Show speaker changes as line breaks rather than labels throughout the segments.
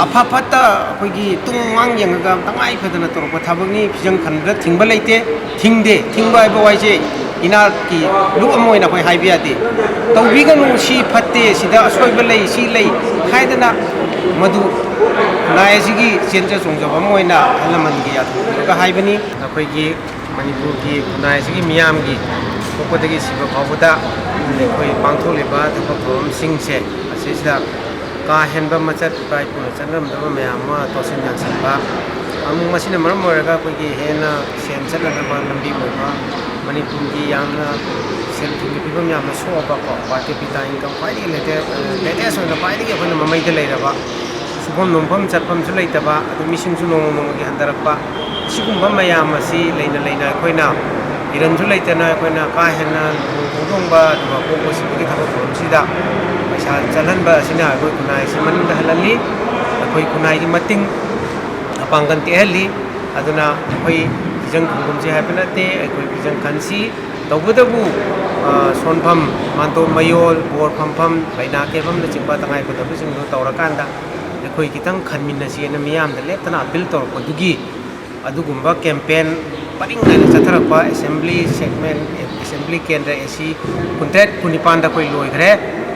अफा फत्ता अखोगी तुंग वांग यंगा तंगाई फदना तोरप थाबगनी फिजंग खनब्र थिंगबा लेते थिंगदे थिंगबा हाइबा वाइजे इना की लु अमोइना कोई हाइबियादे तौबिगनु सी फत्ते सिदा असोइबा लई सी लई हाइदना मधु नायसिगी चेंजा सोंजबा मोइना हलमनगी याथुगा हाइबनी अखोगी मणिपुर की नायसिगी मियामगी कोपदगी सिबा फावदा कोई पांथोलेबा थबक थोरम सिंगसे असिसदा का हेनबा मचत पाइपुना चनरमदब मैम तोसिन यानसनबा अमुक मसिना मरम ओरगा कोई हेना सेन चलनबा लंबी ओइबा मणिपुर की यामना सेल थुंगी पिबम यामना सोबा को पार्टी पिता इनकम फाइदि लेटेस्ट ओइना फाइदि अखोना ममैदा लेरबा सुफम नोंफम चटफम सु लेतबा अदु मिसिंग सु नोंग नोंगी हंदरपा सिगुंबा मयाम असि लेना लेना अखोना इरनसु लेतना अखोना का हेना होदोंबा दुबा कोको सिबगी थबक थोरमसिदा पैसा चलहनबा असिना अखोय खुनाय से मनिंदा हलली अखोय खुनाय की मतिंग अपांगन तेहली अदुना अखोय फिजंग खुंगुमसे हाइबनाते अखोय फिजंग खनसी तौबदबु सोनफम मांतो मयोल बोर फमफम बैना केफम न चिंबा तंगाय बदबु सिंगो तौरकांदा अखोय कितंग खनमिनसीना मियामदा लेप्तना अपील तौरपदुगी अदुगुंबा कैंपेन परिंगना चथरपा असेंबली सेगमेंट असेंबली केंद्र एसी कुंट्रेट कुनिपांदा कोई लोइग्रे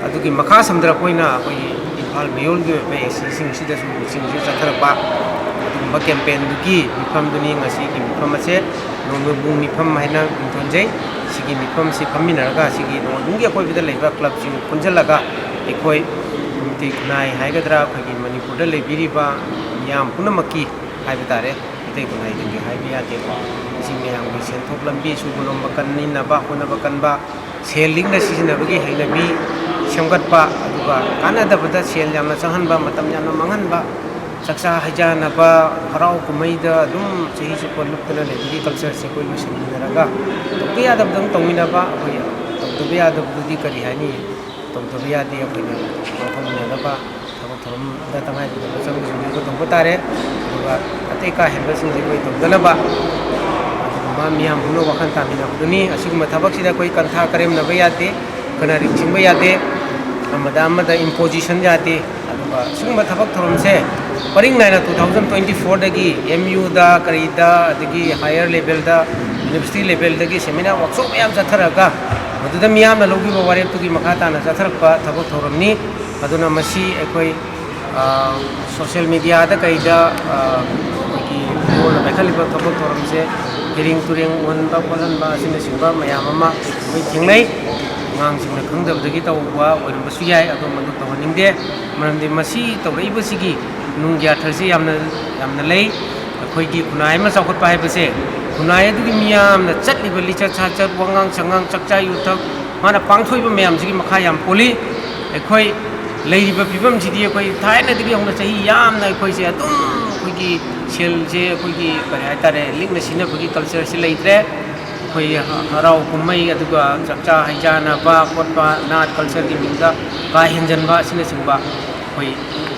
अदुगी मखा समद्र कोइना कोई इम्फाल मेयोल गे पे एसी सिंगसिदा सिंगसि चथरपा अदुगुंबा कैंपेन दुगी मिफम दुनी ngasi की मिफम असे नोंगबुंग मिफम हाइना थोनजै सिगी मिफम सि फमिनरगा सिगी नोंगबुंगी अकोइबदा लेबा क्लब सिंग पुंजलगा एकोय ति खुनाय हाइगद्रा खगी मणिपुरदा लेबिरिबा मियाम पुनमकी हाइबा तारे इतै खुनाय दिंगे हाइबिया देबा सि मियाम की सेंथोक लंबी सुगुनम बकन्नी नबा होनबा कनबा सेलिंग न सिजनबगी हैनबी सेमगतपा अदुगा कानादबदा सेल यामना चंगहनबा मतम यामना मंगहनबा सक्सा हजानबा हराव कुमैदा दुम चही सुपर लुक्तना लेबिगी कल्चर से कोई लुसिनरगा तोबे यादबदंग तोमिनबा होय तोबे यादबदुदी करी हानी तोबे यादे अखोयना तोमनबा थबक थरम दा तंगाय बचंग जुनि को तोबो तारे अदुगा अते का हेनबा सिंजे कोई तोबदनबा अदुगा मियाम बुनो वखन तामिना दुनी असिगुम थबक सिदा कोई कंथा करेम नबा यादे कना रिंचिंबा यादे अमदा अमदा इंपोजिशन यादे अदुगा सिगुम थबक थरम से परिंग नाइना 2024 दगी एमयू दा करीदा दगी हायर लेवल दा यूनिवर्सिटी लेवल दगी सेमिनार वर्कशॉप याम चथरगा मदुदा मियाम न लोगी बवारे तुगी मखा ताना चथरपा थबक थरमनी अदुना मसी अखोय सोशल मीडिया दा कईदा की बोल बेखलिबा थबक थरम से हिरिंग तुरिंग वनबा कोलनबा सिन सिंबा मयाम अमा मै थिंगनै ngang khangdabdagi tawba oirambsu yai ado manu tawhaningde maramdi masi tawraibasigi nungya tharsi yamna lei akhoi khunai ma chawkhatpa haibase khunai adugi miyamna chatliba licha chat wangang changang chakcha yuthak mana pangthoiba miyam sigi makha yam poli akhoi leiriba pibam sidi akhoi thaina digi hongna chahi yamna akhoi se adum akhoi sel je akhoi kare haitare likna sinabagi culture se leitre कोई हराव कुमई अदुगा चक्चा हैजाना बा COTPA नाट culture की मिंगा का हिंजनबा सिने Simba कोई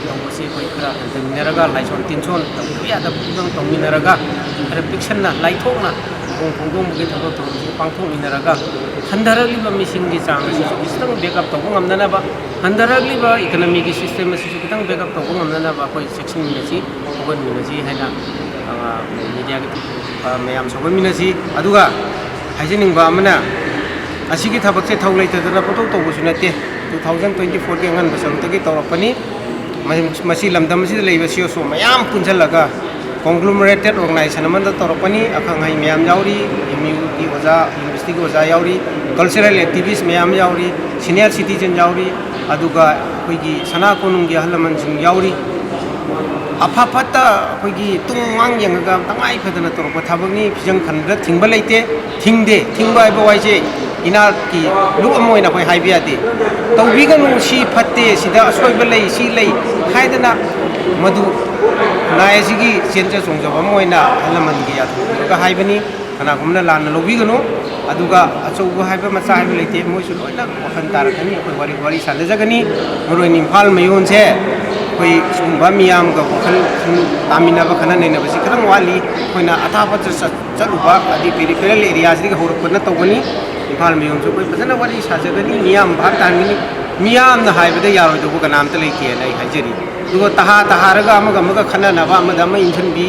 तंगसे कोई खरा हंजनरगा लाइसोन तिनसोन तंगया the पुदंग तंगमिनरगा अरे पिक्शन ना लाइथोकना गोंगदोंग मुगे थबक थोंग पांथोकमिनरगा हंदरगलिबा मिसिंग की चांग सि किस्तंग बैकअप तंग ngamnanaba हंदरगलिबा इकोनॉमी की सिस्टम सि कितंग बैकअप तंग ngamnanaba कोई सेक्शन मिनसी ओगन मिनसी हैना मीडिया की मैम सोगन मिनसी अदुगा हाइजनिंगबा अमना असिगी थबकसे थौ लेतदना पथौ तौबसु नते 2024 के अंगन बसंतगी तौरपनी मसी लमदमसी लेबा सिओसो मयाम पुंजलगा कॉन्ग्लोमरेटेड ऑर्गेनाइजेशन अमन तौरपनी अखंगै मयाम यावरी एमयू की ओजा यूनिवर्सिटी की ओजा यावरी कल्चरल एक्टिविस्ट मयाम यावरी सीनियर सिटीजन यावरी अदुगा कोइगी सना कोनुंगी हलमन सिंग यावरी अफा फत्ता अखोगी तुंग वांग यंगा तंगाई फदना तोरप थाबगनी फिजंग खनब्र थिंगबा लेते थिंगदे थिंगबा हाइबा वाइजे इना की लु अमोइना कोई हाइबियादे तौबिगनु सी फत्ते सिदा असोइबा लई सी लई हाइदना मधु नायसिगी चेंजा सोंजबा मोइना हलमनगी याथुगा हाइबनी कनागुमना लाना लोबिगनु अदुगा अचौबा हाइबा मचा हाइबा लेते मोइसु लोइना वखन तारखनी अखोय वारी सानजगनी मुरोइन इम्फाल मयोन से कोई सुबह मियाम का वखल तामिनाबा खना नैनाबसी खरंग वाली कोइना अथापा चलुबा अदि पेरिफेरल एरिया से होरपना तौगनी इम्फाल मयोन से कोई फजना वाली साजगनी मियाम भाग तांगनी मियामना हाइबदा यारोइदबो कनामता लेतेना आई हाइजरी दुगो तहा तहारगा अमगा खननबा अमदा अम इंथनबी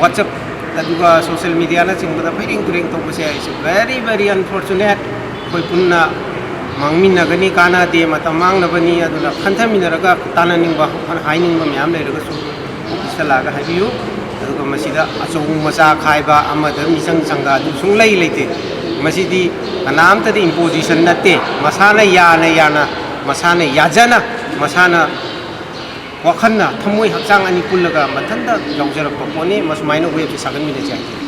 WhatsApp अदुगा सोशल मीडिया ना चिंबदा फेरिंग तुरेंग तोबसे इज वेरी वेरी अनफॉर्चुनेट कोई पुन्ना मांगमिनगनी कानादे मत मांगनबनी अदुना खंथमिनरगा तानानिंगबा हाइनिंगबा म्याम लेरगा सु ऑफिसता लागा हाइबियु अदुगा मसिदा अचौ मचा खाइबा अमदा मिसंग संगा दु सुंगलै लेते मसिदी कनामतदि इंपोजिशन नते मसाना याना मसाना याजना मसाना वखन्ना थमोई हक्चांग अनि पुल्लगा मथंदा लौजरप पोने मसुमाइना वेब से सागन मिले चाहिए